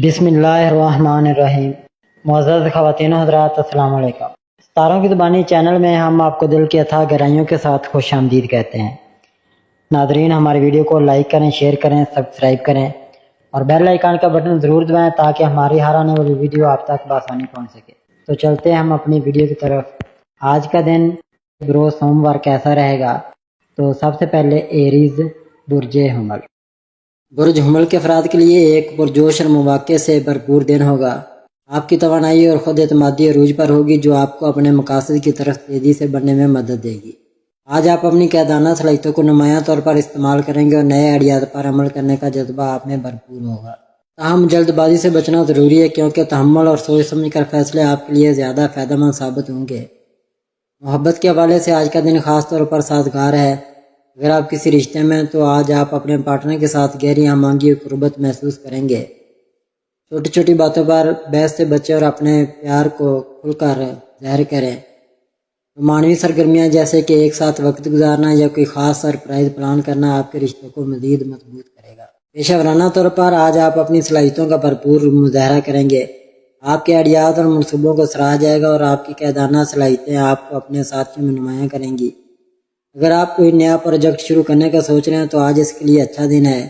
بسم اللہ الرحمن الرحیم۔ معزز خواتین و حضرات، السلام علیکم۔ ستاروں کی زبانی چینل میں ہم آپ کو دل کی اتھاہ گہرائیوں کے ساتھ خوش آمدید کہتے ہیں۔ ناظرین، ہماری ویڈیو کو لائک کریں، شیئر کریں، سبسکرائب کریں اور بیل آئیکن کا بٹن ضرور دبائیں تاکہ ہماری ہر آنے والی ویڈیو آپ تک بآسانی پہنچ سکے۔ تو چلتے ہیں ہم اپنی ویڈیو کی طرف۔ آج کا دن بروز سوموار کیسا رہے گا؟ تو سب سے پہلے ایریز، برج حمل۔ برج حمل کے افراد کے لیے ایک پرجوش اور مواقع سے بھرپور دن ہوگا۔ آپ کی توانائی اور خود اعتمادی عروج پر ہوگی جو آپ کو اپنے مقاصد کی طرف تیزی سے بڑھنے میں مدد دے گی۔ آج آپ اپنی قیادانہ صلاحیتوں کو نمایاں طور پر استعمال کریں گے اور نئے آئیڈیات پر عمل کرنے کا جذبہ آپ میں بھرپور ہوگا۔ تاہم جلد بازی سے بچنا ضروری ہے کیونکہ تحمل اور سوچ سمجھ کر فیصلے آپ کے لیے زیادہ فائدہ مند ثابت ہوں گے۔ محبت کے حوالے سے آج کا دن خاص طور پر سازگار ہے۔ اگر آپ کسی رشتے میں ہیں تو آج آپ اپنے پارٹنر کے ساتھ گہری ہم آہنگی اور قربت محسوس کریں گے۔ چھوٹی چھوٹی باتوں پر بحث سے بچیں اور اپنے پیار کو کھل کر ظاہر کریں۔ رومانوی سرگرمیاں جیسے کہ ایک ساتھ وقت گزارنا یا کوئی خاص سرپرائز پلان کرنا آپ کے رشتوں کو مزید مضبوط کرے گا۔ پیشہ ورانہ طور پر آج آپ اپنی صلاحیتوں کا بھرپور مظاہرہ کریں گے۔ آپ کے آئیڈیات اور منصوبوں کو سراہا جائے گا اور آپ کی قیادانہ صلاحیتیں آپ کو اپنے ساتھیوں میں نمایاں کریں گی۔ اگر آپ کوئی نیا پروجیکٹ شروع کرنے کا سوچ رہے ہیں تو آج اس کے لیے اچھا دن ہے۔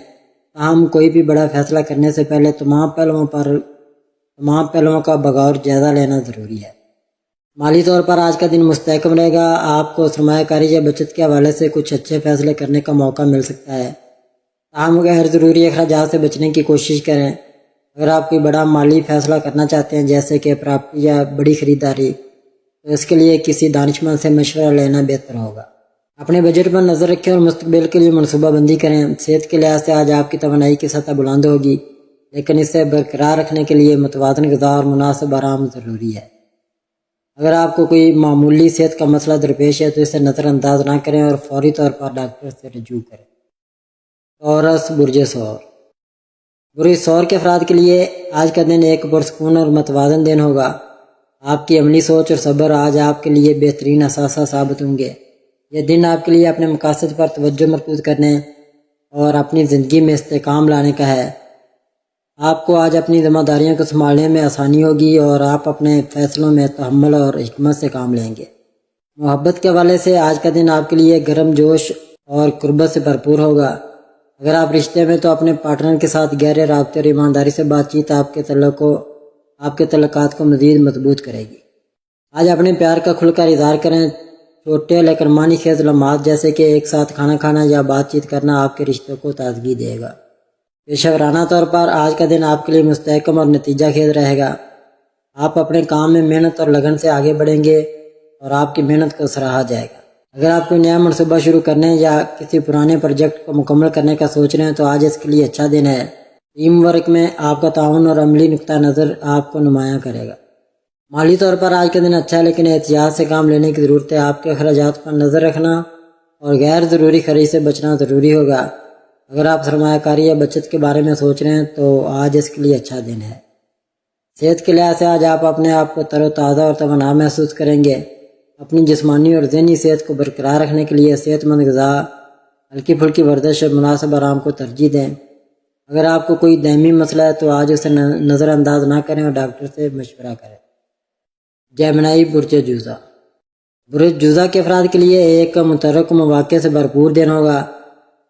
تاہم کوئی بھی بڑا فیصلہ کرنے سے پہلے تمام پہلوؤں کا بغور جائزہ لینا ضروری ہے۔ مالی طور پر آج کا دن مستحکم رہے گا۔ آپ کو سرمایہ کاری یا بچت کے حوالے سے کچھ اچھے فیصلے کرنے کا موقع مل سکتا ہے۔ تاہم غیر ضروری اخراجات سے بچنے کی کوشش کریں۔ اگر آپ کوئی بڑا مالی فیصلہ کرنا چاہتے ہیں جیسے کہ پراپرٹی یا بڑی خریداری تو اس کے لیے کسی دانشمند سے مشورہ لینا بہتر ہوگا۔ اپنے بجٹ پر نظر رکھیں اور مستقبل کے لیے منصوبہ بندی کریں۔ صحت کے لحاظ سے آج آپ کی توانائی کی سطح بلند ہوگی لیکن اسے برقرار رکھنے کے لیے متوازن غذا اور مناسب آرام ضروری ہے۔ اگر آپ کو کوئی معمولی صحت کا مسئلہ درپیش ہے تو اسے نظر انداز نہ کریں اور فوری طور پر ڈاکٹر سے رجوع کریں۔ ٹورس، برج ثور۔ برج ثور کے افراد کے لیے آج کا دن ایک پرسکون اور متوازن دن ہوگا۔ آپ کی عملی سوچ اور صبر آج آپ کے لیے بہترین اثاثہ ثابت ہوں گے۔ یہ دن آپ کے لیے اپنے مقاصد پر توجہ مرکوز کرنے اور اپنی زندگی میں استحکام لانے کا ہے۔ آپ کو آج اپنی ذمہ داریوں کو سنبھالنے میں آسانی ہوگی اور آپ اپنے فیصلوں میں تحمل اور حکمت سے کام لیں گے۔ محبت کے حوالے سے آج کا دن آپ کے لیے گرم جوش اور قربت سے بھرپور ہوگا۔ اگر آپ رشتے میں تو اپنے پارٹنر کے ساتھ گہرے رابطے اور ایمانداری سے بات چیت آپ کے تعلقات کو مزید مضبوط کرے گی۔ آج اپنے پیار کا کھل کر اظہار کریں۔ چھوٹے لیکن معنی خیز لمحات جیسے کہ ایک ساتھ کھانا کھانا یا بات چیت کرنا آپ کے رشتوں کو تازگی دے گا۔ پیشہ ورانہ طور پر آج کا دن آپ کے لیے مستحکم اور نتیجہ خیز رہے گا۔ آپ اپنے کام میں محنت اور لگن سے آگے بڑھیں گے اور آپ کی محنت کو سراہا جائے گا۔ اگر آپ کوئی نیا منصوبہ شروع کرنے یا کسی پرانے پروجیکٹ کو مکمل کرنے کا سوچ رہے ہیں تو آج اس کے لیے اچھا دن ہے۔ ٹیم ورک میں آپ کا تعاون اور عملی نقطہ نظر آپ کو نمایاں کرے گا۔ مالی طور پر آج کا دن اچھا ہے لیکن احتیاط سے کام لینے کی ضرورت ہے۔ آپ کے اخراجات پر نظر رکھنا اور غیر ضروری خرید سے بچنا ضروری ہوگا۔ اگر آپ سرمایہ کاری یا بچت کے بارے میں سوچ رہے ہیں تو آج اس کے لیے اچھا دن ہے۔ صحت کے لحاظ سے آج آپ اپنے آپ کو تر و تازہ اور توانا محسوس کریں گے۔ اپنی جسمانی اور ذہنی صحت کو برقرار رکھنے کے لیے صحت مند غذا، ہلکی پھلکی ورزش اور مناسب آرام کو ترجیح دیں۔ اگر آپ کو کوئی دائمی مسئلہ ہے تو آج اسے نظر انداز نہ کریں اور ڈاکٹر سے مشورہ کریں۔ جیمنائی، برج جوزہ۔ برج جوزہ کے افراد کے لیے ایک متحرک مواقع سے بھرپور دن ہوگا۔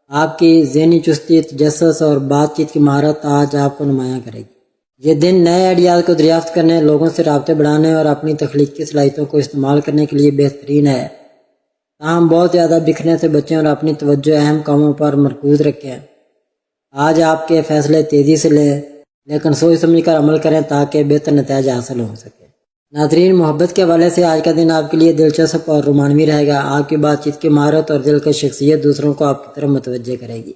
آپ کی ذہنی چستی، تجسس اور بات چیت کی مہارت آج آپ کو نمایاں کرے گی۔ یہ دن نئے آئیڈیات کو دریافت کرنے، لوگوں سے رابطے بڑھانے اور اپنی تخلیقی صلاحیتوں کو استعمال کرنے کے لیے بہترین ہے۔ تاہم بہت زیادہ بکھرنے سے بچیں اور اپنی توجہ اہم کاموں پر مرکوز رکھیں۔ آج آپ کے فیصلے تیزی سے لیں لیکن سوچ سمجھ کر عمل کریں تاکہ بہتر نتائج حاصل ہو سکے۔ ناظرین، محبت کے حوالے سے آج کا دن آپ کے لیے دلچسپ اور رومانوی رہے گا۔ آپ کی بات چیت کی مہارت اور دلکش شخصیت دوسروں کو آپ کی طرف متوجہ کرے گی۔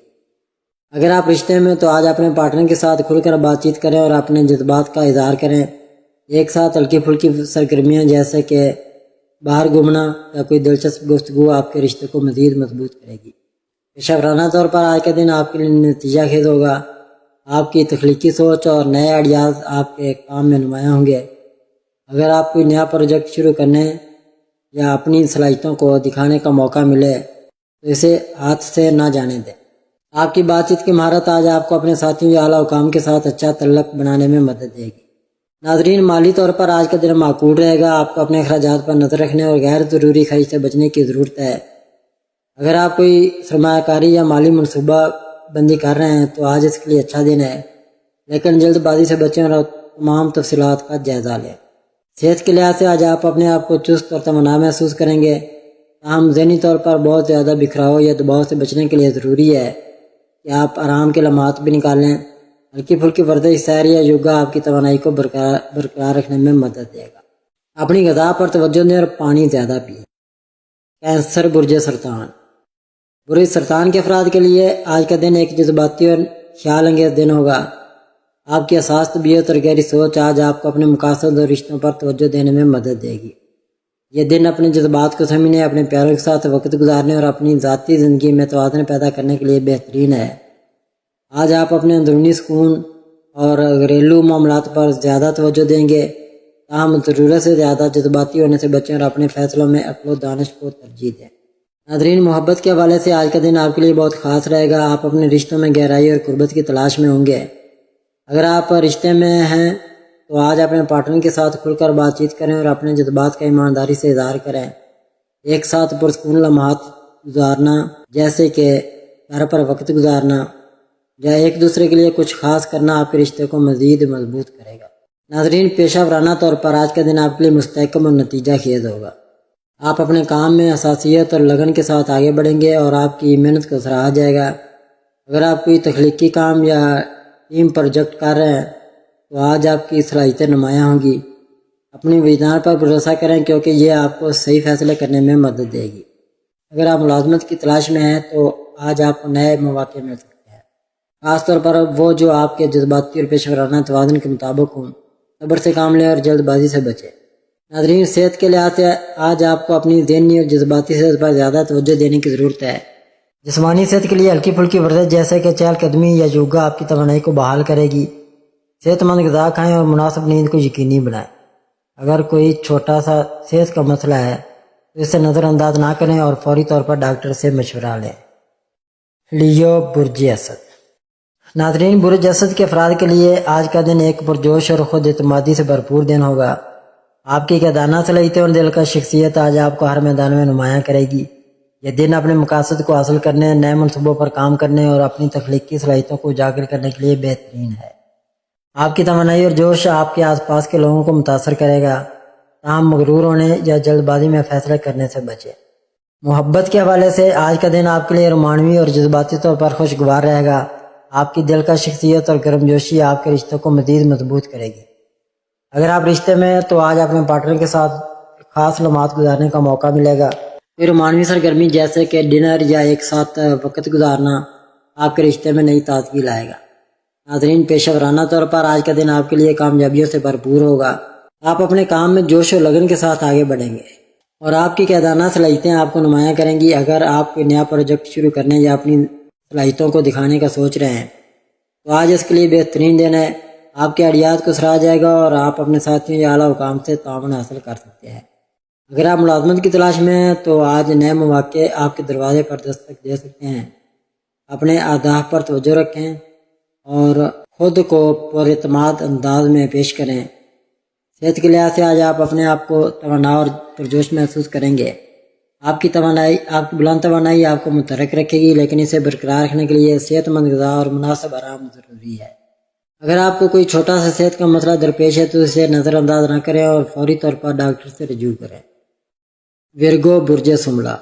اگر آپ رشتے میں تو آج اپنے پارٹنر کے ساتھ کھل کر بات چیت کریں اور اپنے جذبات کا اظہار کریں۔ ایک ساتھ ہلکی پھلکی سرگرمیاں جیسے کہ باہر گھومنا یا کوئی دلچسپ گفتگو آپ کے رشتے کو مزید مضبوط کرے گی۔ پیشہ ورانہ طور پر آج کا دن آپ کے لیے نتیجہ خیز ہوگا۔ آپ کی تخلیقی سوچ اور نئے آئیڈیاز آپ کے کام میں نمایاں ہوں گے۔ اگر آپ کوئی نیا پروجیکٹ شروع کرنے یا اپنی صلاحیتوں کو دکھانے کا موقع ملے تو اسے ہاتھ سے نہ جانے دیں۔ آپ کی بات چیت کی مہارت آج آپ کو اپنے ساتھیوں یا اعلیٰ حکام کے ساتھ اچھا تعلق بنانے میں مدد دے گی۔ ناظرین، مالی طور پر آج کا دن معقول رہے گا۔ آپ کو اپنے اخراجات پر نظر رکھنے اور غیر ضروری خرچ سے بچنے کی ضرورت ہے۔ اگر آپ کوئی سرمایہ کاری یا مالی منصوبہ بندی کر رہے ہیں تو آج اس کے لیے اچھا دن ہے، لیکن جلد بازی سے بچیں اور تمام تفصیلات کا جائزہ لیں۔ صحت کے لحاظ سے آج آپ اپنے آپ کو چست اور توانا محسوس کریں گے، تاہم ذہنی طور پر بہت زیادہ بکھراؤ یا دباؤ سے بچنے کے لیے ضروری ہے کہ آپ آرام کے لمحات بھی نکالیں۔ ہلکی پھلکی ورزش، سیر یا یوگا آپ کی توانائی کو برقرار رکھنے میں مدد دے گا۔ اپنی غذا پر توجہ دیں اور پانی زیادہ پئیں۔ کینسر، برج سرطان۔ برج سرطان کے افراد کے لیے آج کا دن ایک جذباتی اور خیال انگیز دن ہوگا۔ آپ کی حساس طبیعت اور گہری سوچ آج آپ کو اپنے مقاصد اور رشتوں پر توجہ دینے میں مدد دے گی۔ یہ دن اپنے جذبات کو سمجھنے، اپنے پیاروں کے ساتھ وقت گزارنے اور اپنی ذاتی زندگی میں توازن پیدا کرنے کے لیے بہترین ہے۔ آج آپ اپنے اندرونی سکون اور گھریلو معاملات پر زیادہ توجہ دیں گے، تاہم ضرورت سے زیادہ جذباتی ہونے سے بچیں اور اپنے فیصلوں میں عقل و دانش کو ترجیح دیں۔ ناظرین، محبت کے حوالے سے آج کا دن آپ کے لیے بہت خاص رہے گا۔ آپ اپنے رشتوں میں گہرائی اور قربت کی تلاش میں ہوں گے۔ اگر آپ رشتے میں ہیں تو آج اپنے پارٹنر کے ساتھ کھل کر بات چیت کریں اور اپنے جذبات کا ایمانداری سے اظہار کریں۔ ایک ساتھ پرسکون لمحات گزارنا، جیسے کہ گھر پر وقت گزارنا یا ایک دوسرے کے لیے کچھ خاص کرنا، آپ کے رشتے کو مزید مضبوط کرے گا۔ ناظرین، پیشہ ورانہ طور پر آج کا دن آپ کے لیے مستحکم اور نتیجہ خیز ہوگا۔ آپ اپنے کام میں حساسیت اور لگن کے ساتھ آگے بڑھیں گے اور آپ کی محنت کو سراہا جائے گا۔ اگر آپ کوئی تخلیقی کام یا ٹیم پروجیکٹ کر رہے ہیں تو آج آپ کی صلاحیتیں نمایاں ہوں گی۔ اپنی وجدان پر بھروسہ کریں کیونکہ یہ آپ کو صحیح فیصلے کرنے میں مدد دے گی۔ اگر آپ ملازمت کی تلاش میں ہیں تو آج آپ کو نئے مواقع مل سکتے ہیں، خاص طور پر وہ جو آپ کے جذباتی اور پیشہ ورانہ توازن کے مطابق ہوں۔ صبر سے کام لیں اور جلد بازی سے بچیں۔ ناظرین، صحت کے لحاظ سے آج آپ کو اپنی ذہنی اور جذباتی صحت پر زیادہ توجہ دینے کی ضرورت ہے۔ جسمانی صحت کے لیے ہلکی پھلکی ورزش جیسے کہ چہل قدمی یا یوگا آپ کی توانائی کو بحال کرے گی۔ صحت مند غذا کھائیں اور مناسب نیند کو یقینی بنائیں۔ اگر کوئی چھوٹا سا صحت کا مسئلہ ہے تو اسے نظر انداز نہ کریں اور فوری طور پر ڈاکٹر سے مشورہ لیں۔ لیو، برج اسد۔ ناظرین، برج اسد کے افراد کے لیے آج کا دن ایک پرجوش اور خود اعتمادی سے بھرپور دن ہوگا۔ آپ کی قیادانہ صلاحیتیں اور دل کا شخصیت آج آپ کو ہر میدان میں نمایاں کرے گی۔ یہ دن اپنے مقاصد کو حاصل کرنے، نئے منصوبوں پر کام کرنے اور اپنی تخلیقی صلاحیتوں کو اجاگر کرنے کے لیے بہترین ہے۔ آپ کی توانائی اور جوش آپ کے آس پاس کے لوگوں کو متاثر کرے گا، تاہم مغرور ہونے یا جلد بازی میں فیصلے کرنے سے بچیں۔ محبت کے حوالے سے آج کا دن آپ کے لیے رومانوی اور جذباتی طور پر خوشگوار رہے گا۔ آپ کی دل کا شخصیت اور گرم جوشی آپ کے رشتوں کو مزید مضبوط کرے گی۔ اگر آپ رشتے میں ہیں تو آج اپنے پارٹنر کے ساتھ خاص لمحات گزارنے کا موقع ملے گا۔ پھر رومانوی سرگرمی جیسے کہ ڈنر یا ایک ساتھ وقت گزارنا آپ کے رشتے میں نئی تازگی لائے گا۔ ناظرین، پیشہ ورانہ طور پر آج کا دن آپ کے لیے کامیابیوں سے بھرپور ہوگا۔ آپ اپنے کام میں جوش و لگن کے ساتھ آگے بڑھیں گے اور آپ کی قیادانہ صلاحیتیں آپ کو نمایاں کریں گی۔ اگر آپ کوئی نیا پروجیکٹ شروع کرنے یا اپنی صلاحیتوں کو دکھانے کا سوچ رہے ہیں تو آج اس کے لیے بہترین دن ہے۔ آپ کے آئیڈیاز کو سراہا جائے گا اور آپ اپنے ساتھیوں یا اعلیٰ حکام سے تعاون حاصل کر سکتے ہیں۔ اگر آپ ملازمت کی تلاش میں ہیں تو آج نئے مواقع آپ کے دروازے پر دستک دے سکتے ہیں۔ اپنے اہداف پر توجہ رکھیں اور خود کو پر اعتماد انداز میں پیش کریں۔ صحت کے لحاظ سے آج آپ اپنے آپ کو توانا اور پرجوش محسوس کریں گے۔ آپ کی بلند توانائی آپ کو متحرک رکھے گی، لیکن اسے برقرار رکھنے کے لیے صحت مند غذا اور مناسب آرام ضروری ہے۔ اگر آپ کو کوئی چھوٹا سا صحت کا مسئلہ درپیش ہے تو اسے نظر انداز نہ کریں اور فوری طور پر ڈاکٹر سے رجوع کریں۔ ورگو، برج سملہ۔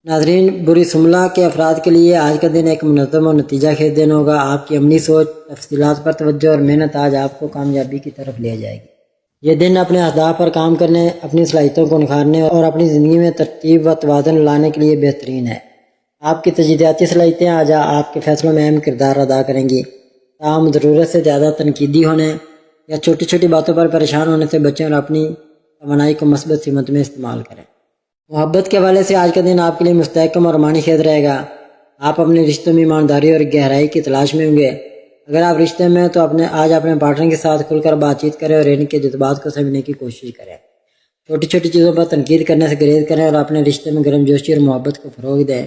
ناظرین، برج سملہ کے افراد کے لیے آج کا دن ایک منظم اور نتیجہ خیز دن ہوگا۔ آپ کی عملی سوچ، تفصیلات پر توجہ اور محنت آج آپ کو کامیابی کی طرف لے جائے گی۔ یہ دن اپنے اہداف پر کام کرنے، اپنی صلاحیتوں کو نکھارنے اور اپنی زندگی میں ترتیب و توازن لانے کے لیے بہترین ہے۔ آپ کی تجدیداتی صلاحیتیں آج آپ کے فیصلوں میں اہم کردار ادا کریں گی۔ تاہم ضرورت سے زیادہ تنقیدی ہونے یا چھوٹی چھوٹی باتوں پر پریشان ہونے سے بچیں اور اپنی توانائی کو مثبت سمت میں استعمال کریں۔ محبت کے حوالے سے آج کا دن آپ کے لیے مستحکم اور رومانی خیز رہے گا۔ آپ اپنے رشتوں میں ایمانداری اور گہرائی کی تلاش میں ہوں گے۔ اگر آپ رشتے میں ہیں تو آج اپنے پارٹنر کے ساتھ کھل کر بات چیت کریں اور ان کے جذبات کو سمجھنے کی کوشش کریں۔ چھوٹی چھوٹی چیزوں پر تنقید کرنے سے گریز کریں اور اپنے رشتے میں گرم جوشی اور محبت کو فروغ دیں۔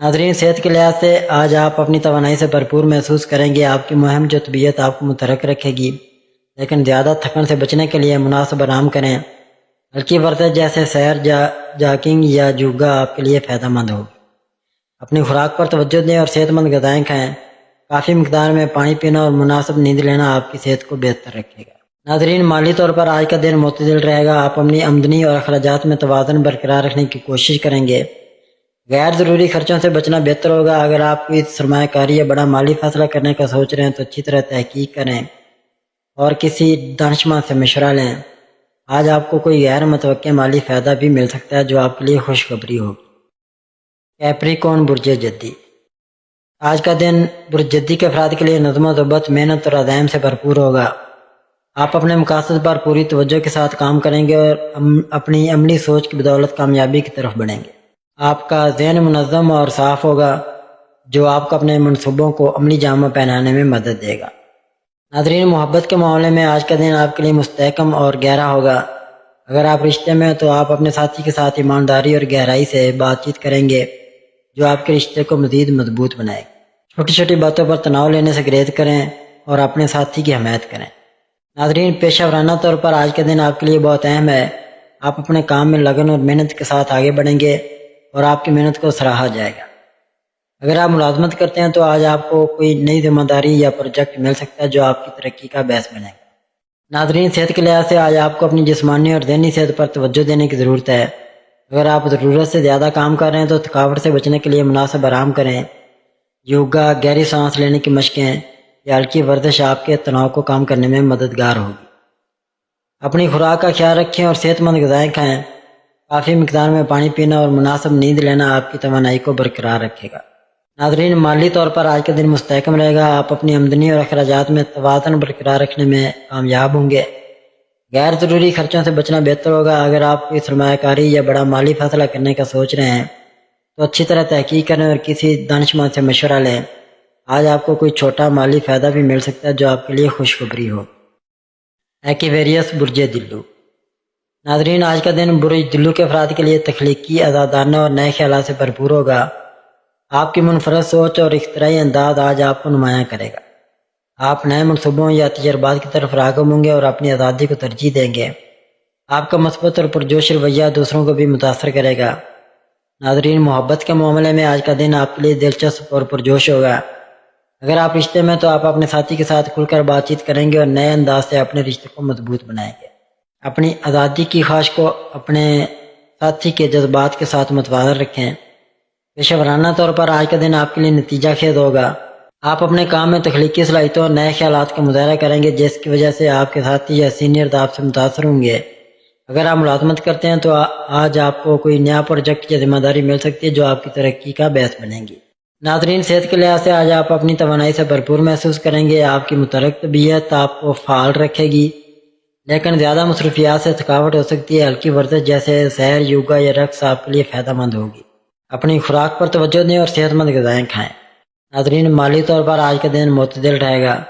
ناظرین، صحت کے لحاظ سے آج آپ اپنی توانائی سے بھرپور محسوس کریں گے۔ آپ کی مہم جو طبیعت آپ کو متحرک رکھے گی، لیکن زیادہ تھکن سے بچنے کے لیے مناسب آرام کریں۔ ہلکی ورزش جیسے سیر، جاکنگ یا یوگا آپ کے لیے فائدہ مند ہوگی۔ اپنی خوراک پر توجہ دیں اور صحت مند غذائیں کھائیں۔ کافی مقدار میں پانی پینا اور مناسب نیند لینا آپ کی صحت کو بہتر رکھے گا۔ ناظرین، مالی طور پر آج کا دن معتدل رہے گا۔ آپ اپنی آمدنی اور اخراجات میں توازن برقرار رکھنے کی کوشش کریں گے۔ غیر ضروری خرچوں سے بچنا بہتر ہوگا۔ اگر آپ کوئی سرمایہ کاری یا بڑا مالی فیصلہ کرنے کا سوچ رہے ہیں تو اچھی طرح تحقیق کریں اور کسی دانشمند سے مشورہ لیں۔ آج آپ کو کوئی غیر متوقع مالی فائدہ بھی مل سکتا ہے جو آپ کے لیے خوشخبری ہوگی۔ کیپریکون برج جدی، آج کا دن برج جدی کے افراد کے لیے نظم و ضبط، محنت اور عزائم سے بھرپور ہوگا۔ آپ اپنے مقاصد پر پوری توجہ کے ساتھ کام کریں گے اور اپنی عملی سوچ کی بدولت کامیابی کی طرف بڑھیں گے۔ آپ کا ذہن منظم اور صاف ہوگا جو آپ کو اپنے منصوبوں کو عملی جامہ پہنانے میں مدد دے گا۔ ناظرین، محبت کے معاملے میں آج کا دن آپ کے لیے مستحکم اور گہرا ہوگا۔ اگر آپ رشتے میں ہیں تو آپ اپنے ساتھی کے ساتھ ایمانداری اور گہرائی سے بات چیت کریں گے جو آپ کے رشتے کو مزید مضبوط بنائے گا۔ چھوٹی چھوٹی باتوں پر تناؤ لینے سے گریز کریں اور اپنے ساتھی کی حمایت کریں۔ ناظرین، پیشہ ورانہ طور پر آج کا دن آپ کے لیے بہت اہم ہے۔ آپ اپنے کام میں لگن اور محنت کے ساتھ آگے بڑھیں گے اور آپ کی محنت کو سراہا جائے گا۔ اگر آپ ملازمت کرتے ہیں تو آج آپ کو کوئی نئی ذمہ داری یا پروجیکٹ مل سکتا ہے جو آپ کی ترقی کا باعث بنے گا۔ ناظرین، صحت کے لحاظ سے آج آپ کو اپنی جسمانی اور ذہنی صحت پر توجہ دینے کی ضرورت ہے۔ اگر آپ ضرورت سے زیادہ کام کر رہے ہیں تو تھکاوٹ سے بچنے کے لیے مناسب آرام کریں۔ یوگا، گہری سانس لینے کی مشقیں یا ہلکی ورزش آپ کے تناؤ کو کم کرنے میں مددگار ہوگی۔ اپنی خوراک کا خیال رکھیں اور صحت مند غذائیں کھائیں۔ کافی مقدار میں پانی پینا اور مناسب نیند لینا آپ کی توانائی کو برقرار رکھے گا۔ ناظرین، مالی طور پر آج کا دن مستحکم رہے گا۔ آپ اپنی آمدنی اور اخراجات میں توازن برقرار رکھنے میں کامیاب ہوں گے۔ غیر ضروری خرچوں سے بچنا بہتر ہوگا۔ اگر آپ کوئی سرمایہ کاری یا بڑا مالی فیصلہ کرنے کا سوچ رہے ہیں تو اچھی طرح تحقیق کریں اور کسی دانشمند سے مشورہ لیں۔ آج آپ کو کوئی چھوٹا مالی فائدہ بھی مل سکتا ہے جو آپ کے لیے خوشخبری ہو۔ ایکویریس برج دلو، ناظرین، آج کا دن برج دلو کے افراد کے لیے تخلیقی، آزادانہ اور نئے خیالات سے بھرپور ہوگا۔ آپ کی منفرد سوچ اور اختراعی انداز آج آپ کو نمایاں کرے گا۔ آپ نئے منصوبوں یا تجربات کی طرف راغب ہوں گے اور اپنی آزادی کو ترجیح دیں گے۔ آپ کا مثبت اور پرجوش رویہ دوسروں کو بھی متاثر کرے گا۔ ناظرین، محبت کے معاملے میں آج کا دن آپ کے لیے دلچسپ اور پرجوش ہوگا۔ اگر آپ رشتے میں تو آپ اپنے ساتھی کے ساتھ کھل کر بات چیت کریں گے اور نئے انداز سے اپنے رشتے کو مضبوط بنائیں گے۔ اپنی آزادی کی خواہش کو اپنے ساتھی کے جذبات کے ساتھ متوازن رکھیں۔ پیشہ ورانہ طور پر آج کا دن آپ کے لیے نتیجہ خیز ہوگا۔ آپ اپنے کام میں تخلیقی صلاحیتوں اور نئے خیالات کا مظاہرہ کریں گے جس کی وجہ سے آپ کے ساتھی یا سینئرز آپ سے متاثر ہوں گے۔ اگر آپ ملازمت کرتے ہیں تو آج آپ کو کوئی نیا پروجیکٹ یا ذمہ داری مل سکتی ہے جو آپ کی ترقی کا باعث بنے گی۔ ناظرین، صحت کے لحاظ سے آج آپ اپنی توانائی سے بھرپور محسوس کریں گے۔ آپ کی متحرک طبیعت آپ کو فعال رکھے گی، لیکن زیادہ مصروفیات سے تھکاوٹ ہو سکتی ہے۔ ہلکی ورزش جیسے سیر، یوگا یا رقص آپ کے لیے فائدہ مند ہوگی۔ اپنی خوراک پر توجہ دیں اور صحت مند غذائیں کھائیں۔ ناظرین، مالی طور پر آج کا دن معتدل رہے گا۔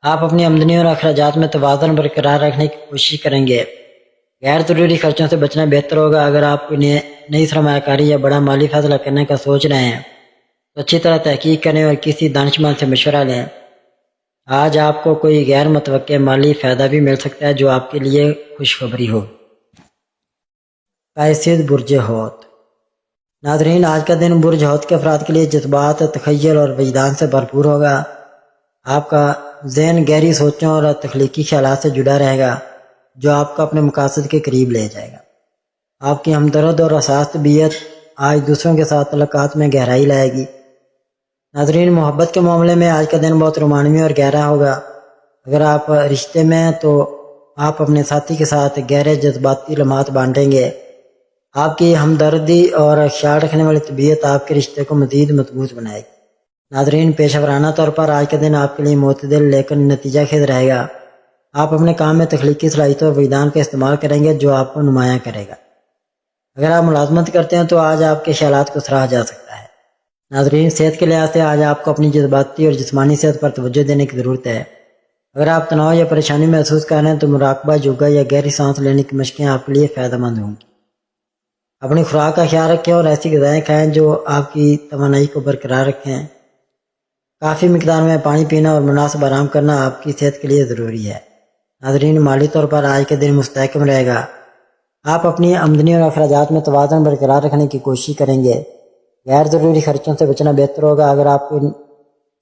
آپ اپنی آمدنی اور اخراجات میں توازن برقرار رکھنے کی کوشش کریں گے۔ غیر ضروری خرچوں سے بچنا بہتر ہوگا۔ اگر آپ کوئی نئی سرمایہ کاری یا بڑا مالی فیصلہ کرنے کا سوچ رہے ہیں تو اچھی طرح تحقیق کریں اور کسی دانشمند سے مشورہ لیں۔ آج آپ کو کوئی غیر متوقع مالی فائدہ بھی مل سکتا ہے جو آپ کے لیے خوشخبری ہو۔ پیسید برج حوت، ناظرین، آج کا دن برج حوت کے افراد کے لیے جذبات، تخیل اور وجدان سے بھرپور ہوگا۔ آپ کا ذہن گہری سوچوں اور تخلیقی خیالات سے جڑا رہے گا جو آپ کو اپنے مقاصد کے قریب لے جائے گا۔ آپ کی ہمدرد اور حساس طبیعت آج دوسروں کے ساتھ تعلقات میں گہرائی لائے گی۔ ناظرین، محبت کے معاملے میں آج کا دن بہت رومانوی اور گہرا ہوگا۔ اگر آپ رشتے میں ہیں تو آپ اپنے ساتھی کے ساتھ گہرے جذباتی لمحات بانٹیں گے۔ آپ کی ہمدردی اور خیال رکھنے والی طبیعت آپ کے رشتے کو مزید مضبوط بنائے گی۔ ناظرین، پیشہ ورانہ طور پر آج کا دن آپ کے لیے معتدل لیکن نتیجہ خیز رہے گا۔ آپ اپنے کام میں تخلیقی صلاحیتوں اور وجدان کا استعمال کریں گے جو آپ کو نمایاں کرے گا۔ اگر آپ ملازمت کرتے ہیں تو آج آپ کے خیالات کو سراہا جا سکتا ہے۔ ناظرین، صحت کے لحاظ سے آج آپ کو اپنی جذباتی اور جسمانی صحت پر توجہ دینے کی ضرورت ہے۔ اگر آپ تناؤ یا پریشانی محسوس کر رہے ہیں تو مراقبہ، یوگا یا گہری سانس لینے کی مشقیں آپ کے لیے فائدہ مند ہوں گی۔ اپنی خوراک کا خیال رکھیں اور ایسی غذائیں کھائیں جو آپ کی توانائی کو برقرار رکھیں۔ کافی مقدار میں پانی پینا اور مناسب آرام کرنا آپ کی صحت کے لیے ضروری ہے۔ ناظرین، مالی طور پر آج کے دن مستحکم رہے گا۔ آپ اپنی آمدنی اور اخراجات میں توازن برقرار رکھنے کی کوشش کریں گے۔ غیر ضروری خرچوں سے بچنا بہتر ہوگا۔ اگر آپ کو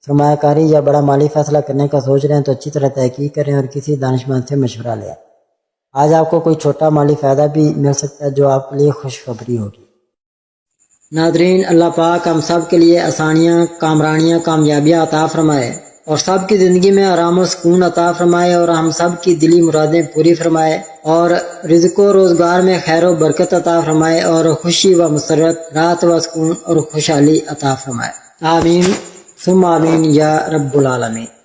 سرمایہ کاری یا بڑا مالی فیصلہ کرنے کا سوچ رہے ہیں تو اچھی طرح تحقیق کریں اور کسی دانشمند سے مشورہ لیں۔ آج آپ کو کوئی چھوٹا مالی فائدہ بھی مل سکتا ہے جو آپ کے لیے خوشخبری ہوگی۔ ناظرین، اللہ پاک ہم سب کے لیے آسانیاں، کامرانیاں، کامیابیاں عطا فرمائے اور سب کی زندگی میں آرام و سکون عطا فرمائے اور ہم سب کی دلی مرادیں پوری فرمائے اور رزق و روزگار میں خیر و برکت عطا فرمائے اور خوشی و مسرت، راحت و سکون اور خوشحالی عطا فرمائے۔ آمین ثم آمین یا رب العالمین۔